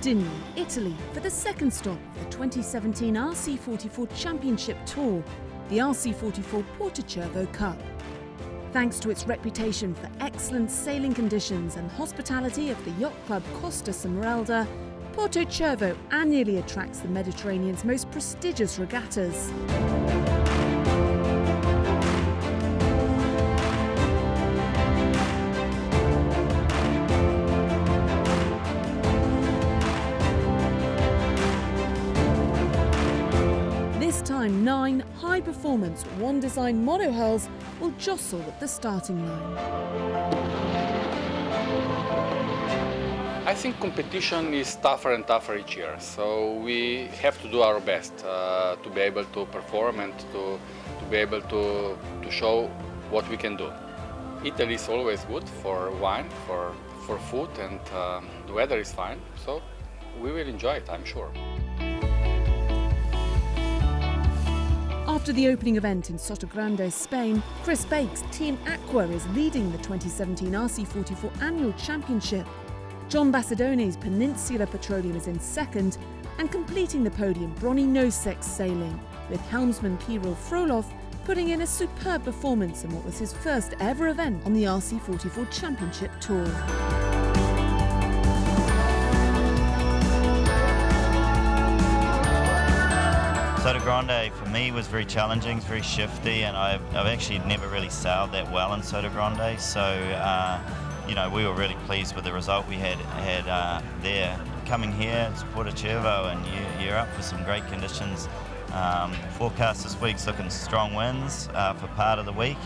Sardinia, Italy, for the second stop of the 2017 RC44 Championship Tour, the RC44 Porto Cup. Thanks to its reputation for excellent sailing conditions and hospitality of the yacht club Costa Smeralda, Porto Cervo annually attracts the Mediterranean's most prestigious regattas. This time, 9 high-performance, one-design monohulls will jostle at the starting line. I think competition is tougher and tougher each year, so we have to do our best to be able to perform and to be able to show what we can do. Italy is always good for wine, for food, and the weather is fine, so we will enjoy it, I'm sure. After the opening event in Sotogrande, Spain, Chris Bake's Team Aqua is leading the 2017 RC44 Annual Championship. John Basadone's Peninsula Petroleum is in second, and completing the podium, Bronny Nosek sailing, with helmsman Kirill Frolov putting in a superb performance in what was his first ever event on the RC44 Championship Tour. Sotogrande for me was very challenging, it's very shifty, and I've actually never really sailed that well in Sotogrande, so you know, we were really pleased with the result we had there. Coming here, it's Porto Cervo, and you're up for some great conditions. Forecast this week's looking strong winds for part of the week,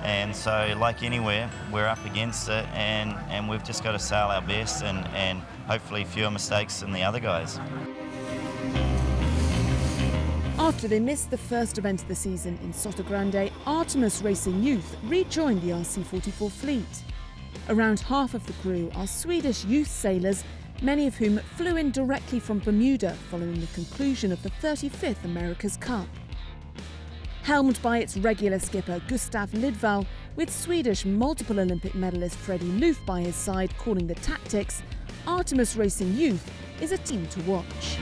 and so like anywhere, we're up against it, and we've just got to sail our best and hopefully fewer mistakes than the other guys. After they missed the first event of the season in Sotogrande, Artemis Racing Youth rejoined the RC44 fleet. Around half of the crew are Swedish youth sailors, many of whom flew in directly from Bermuda following the conclusion of the 35th America's Cup. Helmed by its regular skipper Gustav Lidvall, with Swedish multiple Olympic medalist Freddie Loof by his side calling the tactics, Artemis Racing Youth is a team to watch.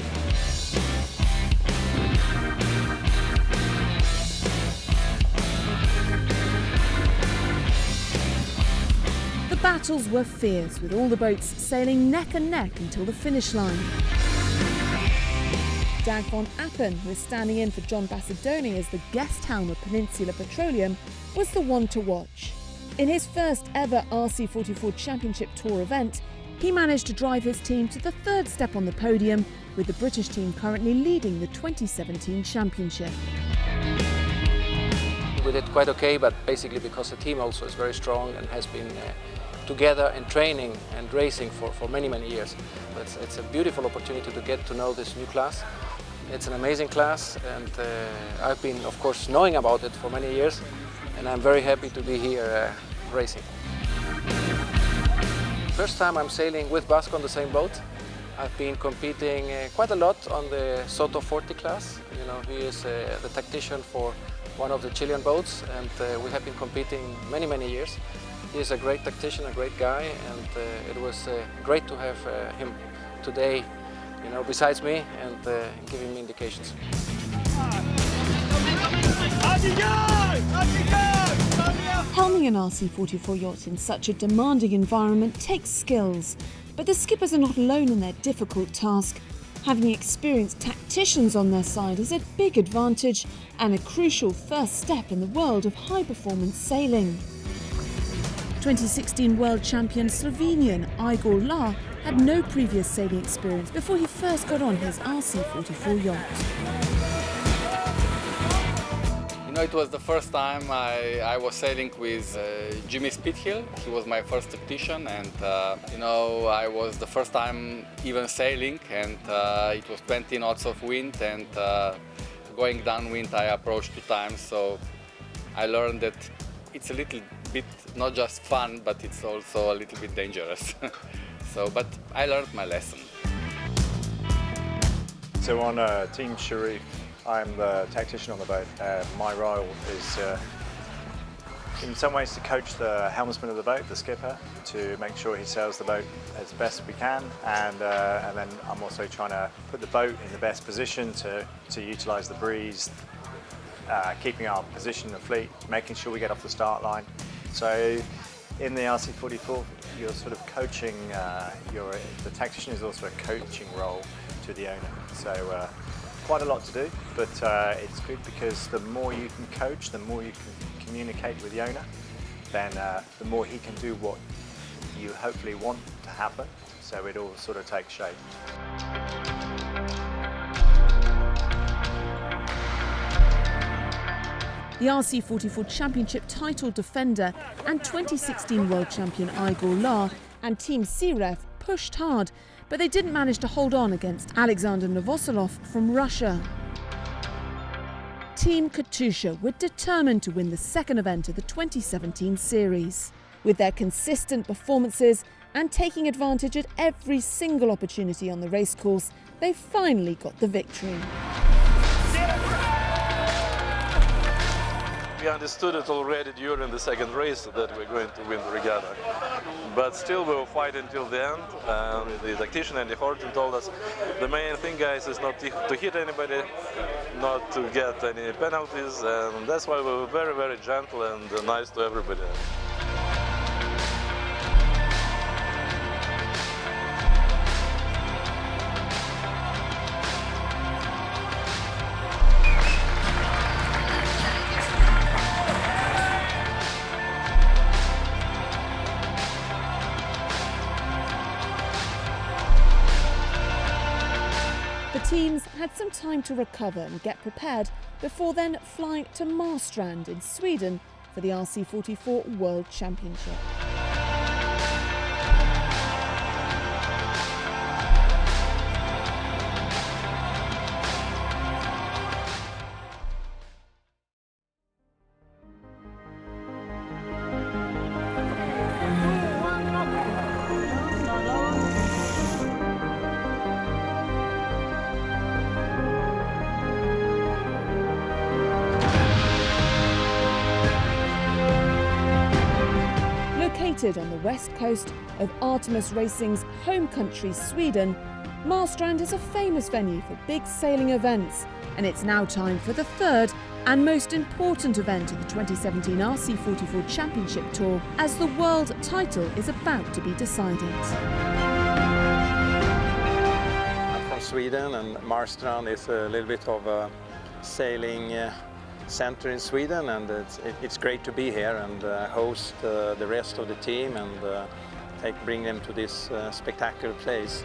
The battles were fierce, with all the boats sailing neck and neck until the finish line. Dag von Appen, who is standing in for John Basadone as the guest helm of Peninsula Petroleum, was the one to watch. In his first ever RC44 Championship Tour event, he managed to drive his team to the third step on the podium, with the British team currently leading the 2017 championship. We did quite okay, but basically because the team also is very strong and has been together and training and racing for many, many years. It's a beautiful opportunity to get to know this new class. It's an amazing class, and I've been, of course, knowing about it for many years, and I'm very happy to be here racing. First time I'm sailing with Vasco on the same boat. I've been competing quite a lot on the Soto 40 class. You know, he is the tactician for one of the Chilean boats, and we have been competing many, many years. He is a great tactician, a great guy, and it was great to have him today, you know, besides me, and giving me indications. Helming an RC44 yacht in such a demanding environment takes skills, but the skippers are not alone in their difficult task. Having experienced tacticians on their side is a big advantage and a crucial first step in the world of high-performance sailing. 2016 world champion Slovenian Igor La had no previous sailing experience before he first got on his RC44 yacht. You know, it was the first time I was sailing with Jimmy Spithill. He was my first tactician, and you know, I was the first time even sailing, and it was 20 knots of wind, and going downwind I approached 2 times, so I learned that it's a little bit not just fun, but it's also a little bit dangerous. But I learned my lesson. So on Team Sharif, I'm the tactician on the boat. My role is in some ways to coach the helmsman of the boat, the skipper, to make sure he sails the boat as best we can, and then I'm also trying to put the boat in the best position to utilise the breeze, keeping our position in the fleet, making sure we get off the start line. So in the RC44, you're sort of coaching, the tactician is also a coaching role to the owner. So quite a lot to do, but it's good because the more you can coach, the more you can communicate with the owner, then the more he can do what you hopefully want to happen, so it all sort of takes shape. The RC44 Championship title defender and 2016 world champion Igor Lahr and Team Siref pushed hard, but they didn't manage to hold on against Alexander Novoselov from Russia. Team Katusha were determined to win the second event of the 2017 series. With their consistent performances and taking advantage at every single opportunity on the racecourse, they finally got the victory. We understood it already during the second race that we're going to win the regatta. But still we will fight until the end. The tactician Andy Horton told us the main thing, guys, is not to hit anybody, not to get any penalties, and that's why we were very, very gentle and nice to everybody. The teams had some time to recover and get prepared before then flying to Marstrand in Sweden for the RC44 World Championship. Located on the west coast of Artemis Racing's home country, Sweden, Marstrand is a famous venue for big sailing events, and it's now time for the third and most important event of the 2017 RC44 Championship Tour, as the world title is about to be decided. I'm from Sweden, and Marstrand is a little bit of a sailing center in Sweden, and it's great to be here and host the rest of the team and bring them to this spectacular place.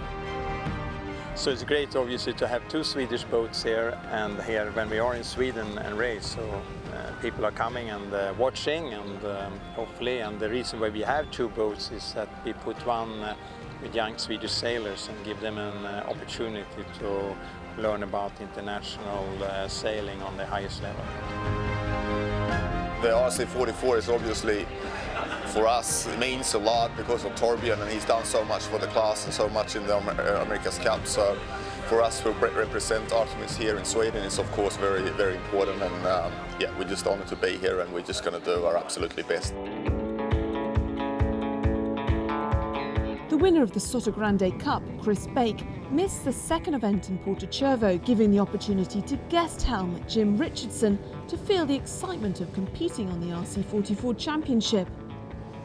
So it's great, obviously, to have two Swedish boats here and here when we are in Sweden and race. So people are coming and watching, and hopefully, and the reason why we have two boats is that we put one with young Swedish sailors and give them an opportunity to learn about international sailing on the highest level. The RC44 is obviously, for us, it means a lot because of Torbjörn, and he's done so much for the class and so much in the America's Cup. So for us to represent Artemis here in Sweden is of course very, very important, and yeah, we're just honored to be here, and we're just going to do our absolutely best. The winner of the Sotogrande Cup, Chris Bake, missed the second event in Porto-Cervo, giving the opportunity to guest helm Jim Richardson to feel the excitement of competing on the RC44 Championship.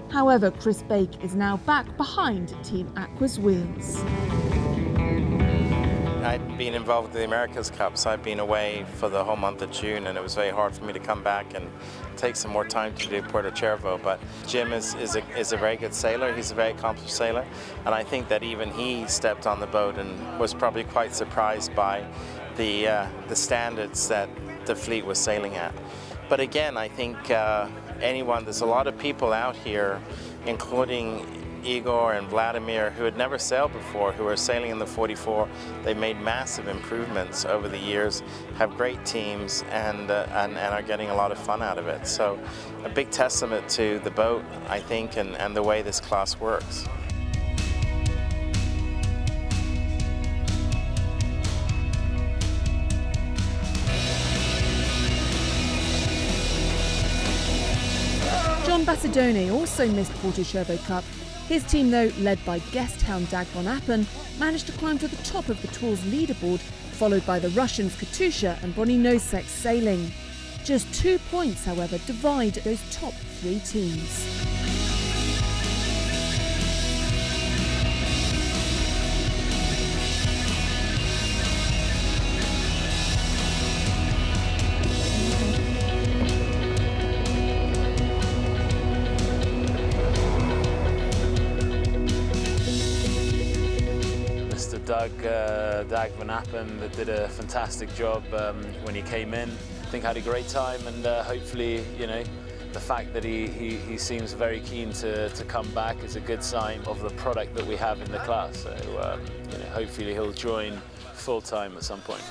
However, Chris Bake is now back behind Team Aqua's wheels. I'd been involved with the America's Cup, so I've been away for the whole month of June, and it was very hard for me to come back and take some more time to do Porto-Cervo. But Jim is a very good sailor. He's a very accomplished sailor, and I think that even he stepped on the boat and was probably quite surprised by the standards that the fleet was sailing at. But again, I think there's a lot of people out here, including Igor and Vladimir, who had never sailed before, who are sailing in the 44. They've made massive improvements over the years, have great teams, and are getting a lot of fun out of it. So a big testament to the boat, I think, and the way this class works. Simon Bacedone also missed Porto-Cervo Cup. His team, though, led by guest hound Dag van Appen, managed to climb to the top of the tour's leaderboard, followed by the Russians Katusha and Bonnie Nosek sailing. Just 2 points, however, divide those top 3 teams. Dag van Appen that did a fantastic job when he came in. I think had a great time, and hopefully, you know, the fact that he seems very keen to come back is a good sign of the product that we have in the class. So you know, hopefully he'll join full time at some point.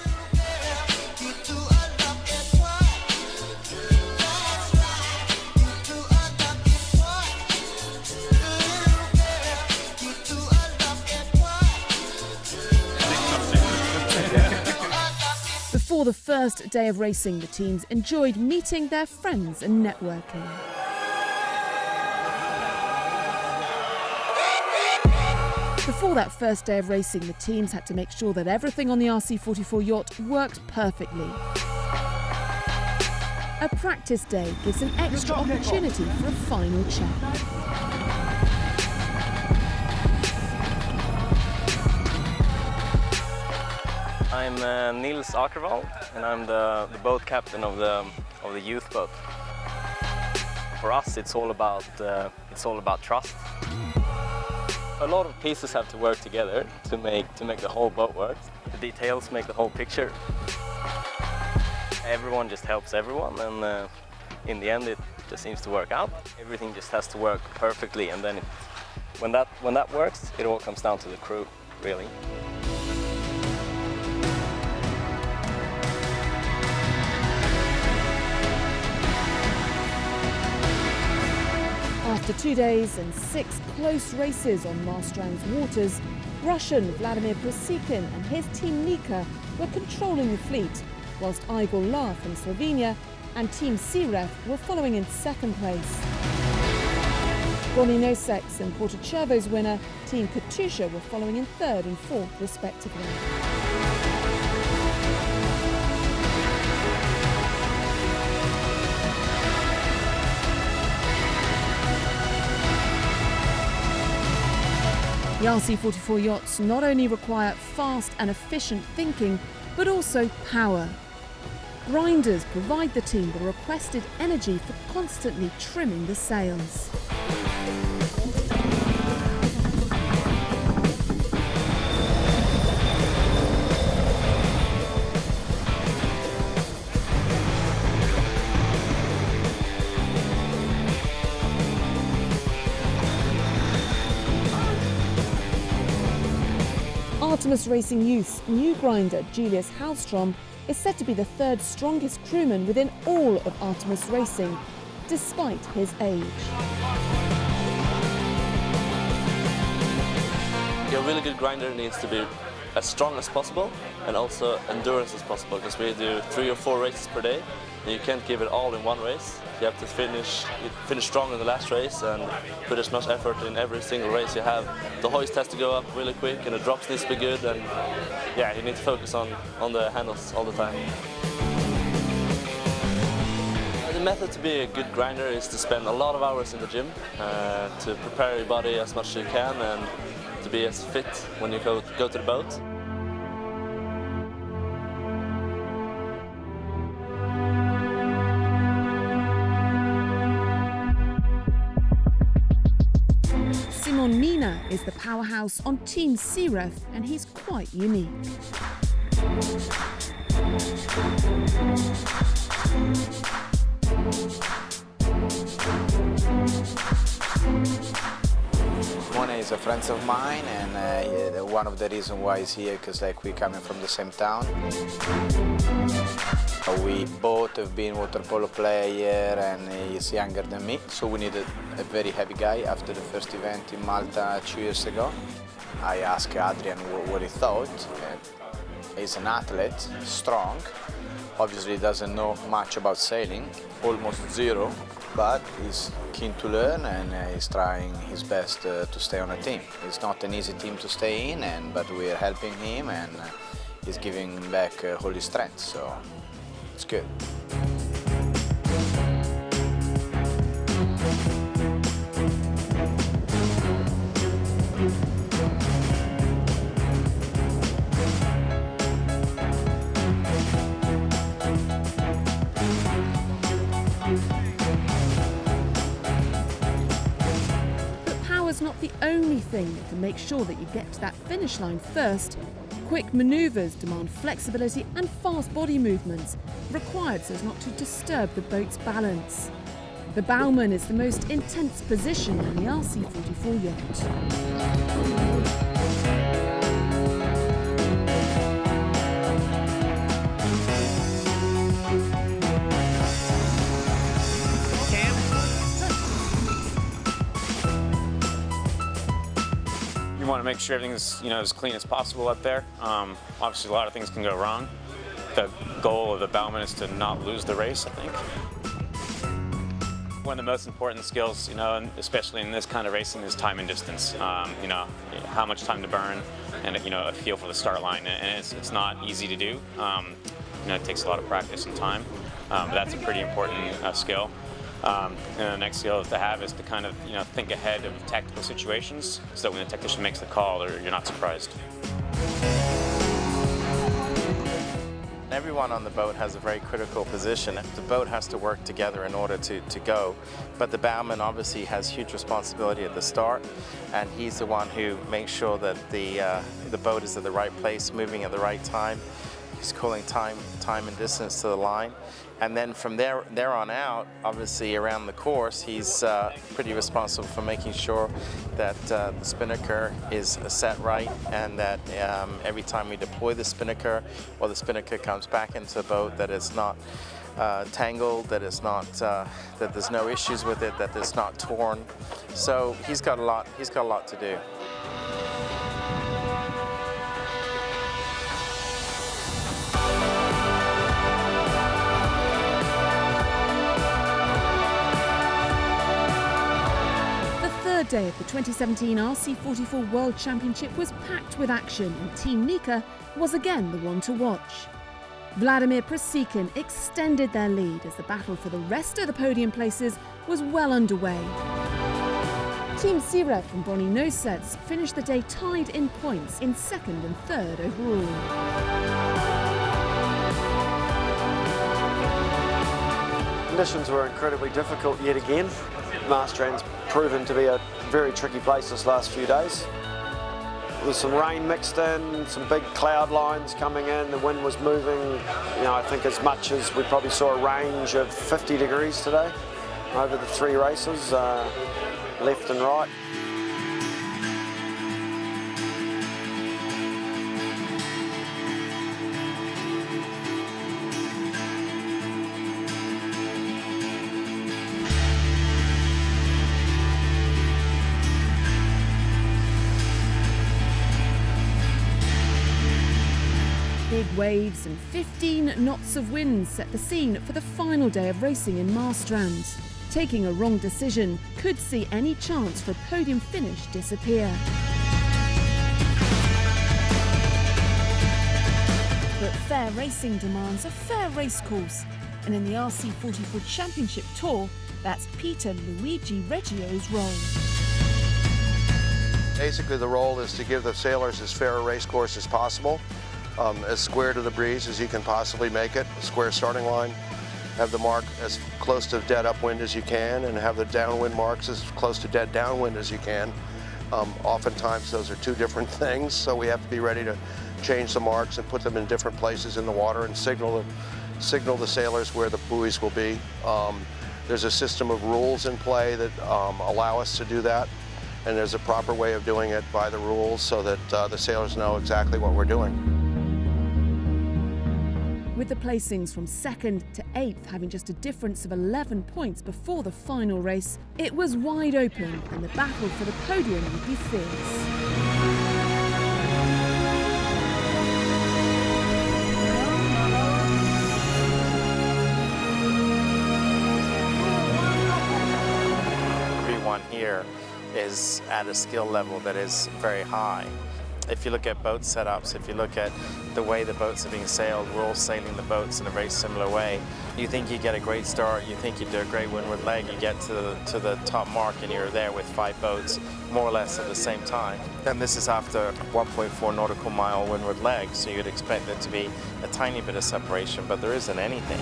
Before the first day of racing, the teams enjoyed meeting their friends and networking. Before that first day of racing, the teams had to make sure that everything on the RC44 yacht worked perfectly. A practice day gives an extra opportunity for a final check. I'm Nils Akervall, and I'm the boat captain of the youth boat. For us, it's all about trust. A lot of pieces have to work together to make the whole boat work. The details make the whole picture. Everyone just helps everyone, and in the end, it just seems to work out. Everything just has to work perfectly, and then when that works, it all comes down to the crew, really. After 2 days and 6 close races on Marstrand's waters, Russian Vladimir Prosikin and his team Nika were controlling the fleet, whilst Igor La from Slovenia and Team Siref were following in second place. Bonnie Nosek's and Porto-Cervo's winner, Team Katusha, were following in third and fourth respectively. The RC44 yachts not only require fast and efficient thinking, but also power. Grinders provide the team the requested energy for constantly trimming the sails. Artemis Racing Youth's new grinder, Julius Hallstrom, is said to be the third strongest crewman within all of Artemis Racing, despite his age. A really good grinder needs to be as strong as possible and also endurance as possible, because we do 3 or 4 races per day and you can't give it all in one race. You have to finish strong in the last race and put as much effort in every single race you have. The hoist has to go up really quick and the drops needs to be good, and yeah, you need to focus on the handles all the time. The method to be a good grinder is to spend a lot of hours in the gym to prepare your body as much as you can and to be as fit when you go to the boat. Simon Mina is the powerhouse on Team Siref, and he's quite unique. Mona is a friend of mine, and one of the reasons why he's here because we're coming from the same town. We both have been water polo player, and he's younger than me, so we needed a very heavy guy after the first event in Malta 2 years ago. I asked Adrian what he thought. He's an athlete, strong, obviously doesn't know much about sailing, almost zero, but he's keen to learn and he's trying his best to stay on a team. It's not an easy team to stay in, but we are helping him and he's giving back all his strength, so it's good. Not the only thing that can make sure that you get to that finish line first. Quick manoeuvres demand flexibility and fast body movements, required so as not to disturb the boat's balance. The Baumann is the most intense position in the RC44 yacht. You want to make sure everything's as clean as possible up there. Obviously, a lot of things can go wrong. The goal of the Baumann is to not lose the race, I think. One of the most important skills, and especially in this kind of racing, is time and distance. How much time to burn, and a feel for the start line. And it's not easy to do. It takes a lot of practice and time. But that's a pretty important skill. And the next skill to have is to kind of think ahead of tactical situations, so that when the technician makes the call, you're not surprised. Everyone on the boat has a very critical position. The boat has to work together in order to go. But the Baumann obviously has huge responsibility at the start, and he's the one who makes sure that the boat is at the right place, moving at the right time. He's calling time and distance to the line. And then from there on out, obviously around the course, he's pretty responsible for making sure that the spinnaker is set right, and that every time we deploy the spinnaker, or the spinnaker comes back into the boat, that it's not tangled, that it's not that there's no issues with it, that it's not torn. So he's got a lot to do. Day of the 2017 RC44 World Championship was packed with action, and Team Nika was again the one to watch. Vladimir Prasikin extended their lead as the battle for the rest of the podium places was well underway. Team Sirev from Bonnie Nosets finished the day tied in points in second and third overall. Conditions were incredibly difficult yet again. Marstrand's proven to be a very tricky place this last few days. There's some rain mixed in, some big cloud lines coming in, the wind was moving, I think as much as we probably saw a range of 50 degrees today over the three races, left and right. Big waves and 15 knots of wind set the scene for the final day of racing in Marstrand. Taking a wrong decision could see any chance for a podium finish disappear. But fair racing demands a fair racecourse, and in the RC44 Championship Tour, that's Peter Luigi Reggio's role. Basically, the role is to give the sailors as fair a racecourse as possible. As square to the breeze as you can possibly make it, a square starting line, have the mark as close to dead upwind as you can, and have the downwind marks as close to dead downwind as you can. Oftentimes those are two different things, so we have to be ready to change the marks and put them in different places in the water and signal the sailors where the buoys will be. There's a system of rules in play that allow us to do that, and there's a proper way of doing it by the rules so that the sailors know exactly what we're doing. With the placings from 2nd to 8th having just a difference of 11 points before the final race, it was wide open and the battle for the podium would be fierce. everyone here is at a skill level that is very high. If you look at boat setups, if you look at the way the boats are being sailed, we're all sailing the boats in a very similar way. You think you get a great start, you think you do a great windward leg, you get to the top mark and you're there with 5 boats more or less at the same time. And this is after 1.4 nautical mile windward leg, so you'd expect there to be a tiny bit of separation, but there isn't anything.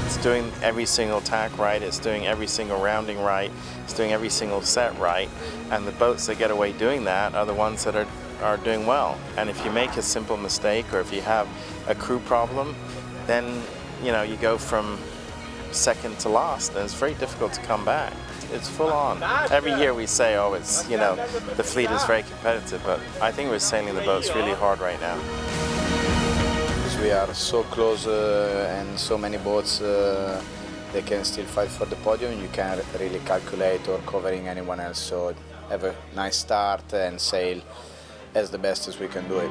It's doing every single tack right, it's doing every single rounding right, it's doing every single set right, and the boats that get away doing that are the ones that are doing well. And if you make a simple mistake or if you have a crew problem, then you go from second to last, and it's very difficult to come back. It's full on. Every year we say, oh, it's the fleet is very competitive, but I think we're sailing the boats really hard right now. We are so close and so many boats they can still fight for the podium. You can't really calculate or covering anyone else. So have a nice start and sail as the best as we can do it.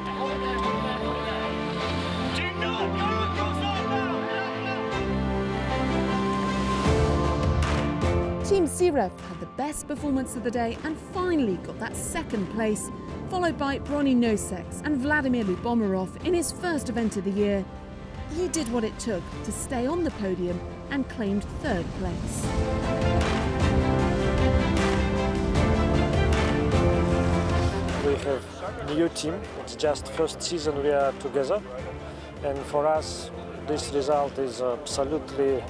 Team Siref had the best performance of the day and finally got that second place, followed by Brony Noseks and Vladimir Lubomirov in his first event of the year. He did what it took to stay on the podium and claimed third place. We have a new team. It's just first season we are together, and for us this result is absolutely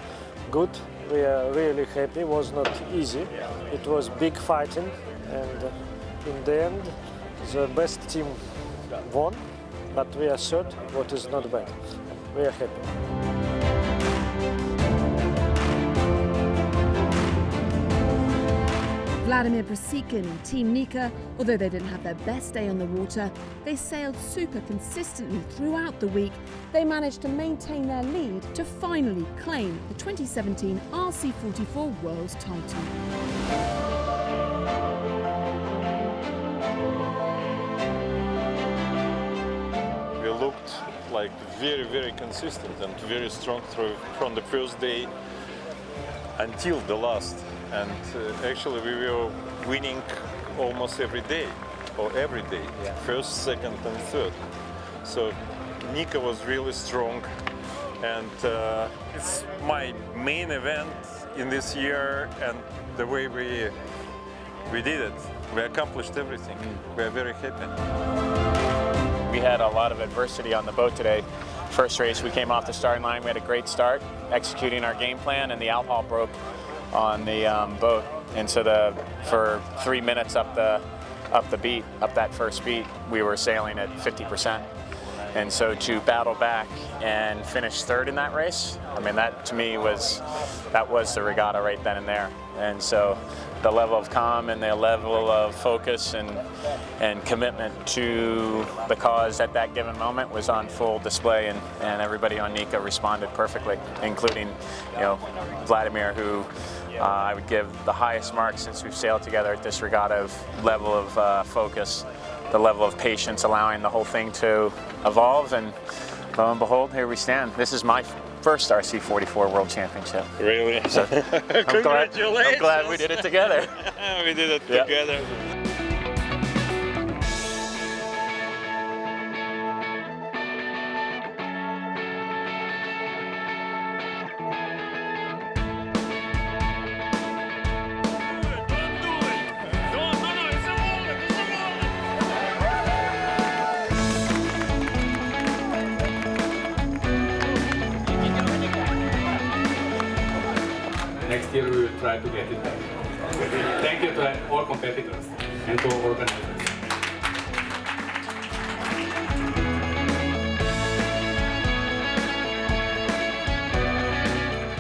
good. We are really happy. It was not easy. It was big fighting, and in the end the best team won, but we are third, what is not bad. We are happy. Vladimir Brasikin and Team Nika, although they didn't have their best day on the water, they sailed super consistently throughout the week. They managed to maintain their lead to finally claim the 2017 RC44 World title. We looked like very consistent and very strong from the first day until the last. And actually we were winning almost every day, first, second and third. So Nika was really strong, and it's my main event in this year, and the way we did it, we accomplished everything. We are very happy. We had a lot of adversity on the boat today. First race, we came off the starting line, we had a great start, executing our game plan, and the outhaul broke on the boat. And so for 3 minutes up that first beat, we were sailing at 50%. And so to battle back and finish third in that race, I mean, that to me was the regatta right then and there. And so the level of calm and the level of focus and commitment to the cause at that given moment was on full display, and everybody on Nika responded perfectly, including Vladimir, who I would give the highest mark since we've sailed together at this regatta of level of focus, the level of patience, allowing the whole thing to evolve, and lo and behold, here we stand. This is my first RC44 World Championship. Really? So, Congratulations! I'm glad we did it together. We did it together. Next year we will try to get it back. Thank you to all competitors and to organizers.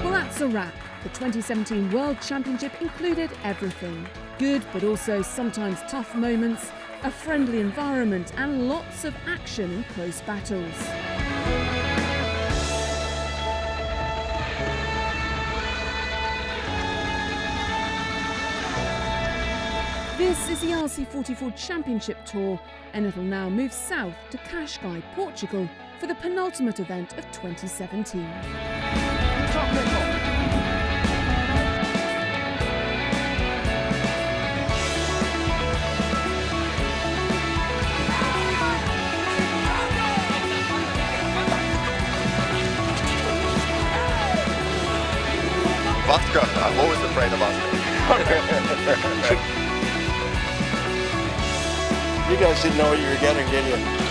Well, that's a wrap. The 2017 World Championship included everything. Good, but also sometimes tough moments, a friendly environment, and lots of action in close battles. This is the RC44 Championship Tour, and it'll now move south to Cascais, Portugal, for the penultimate event of 2017. afraid of us. You guys didn't know what you were getting, did you?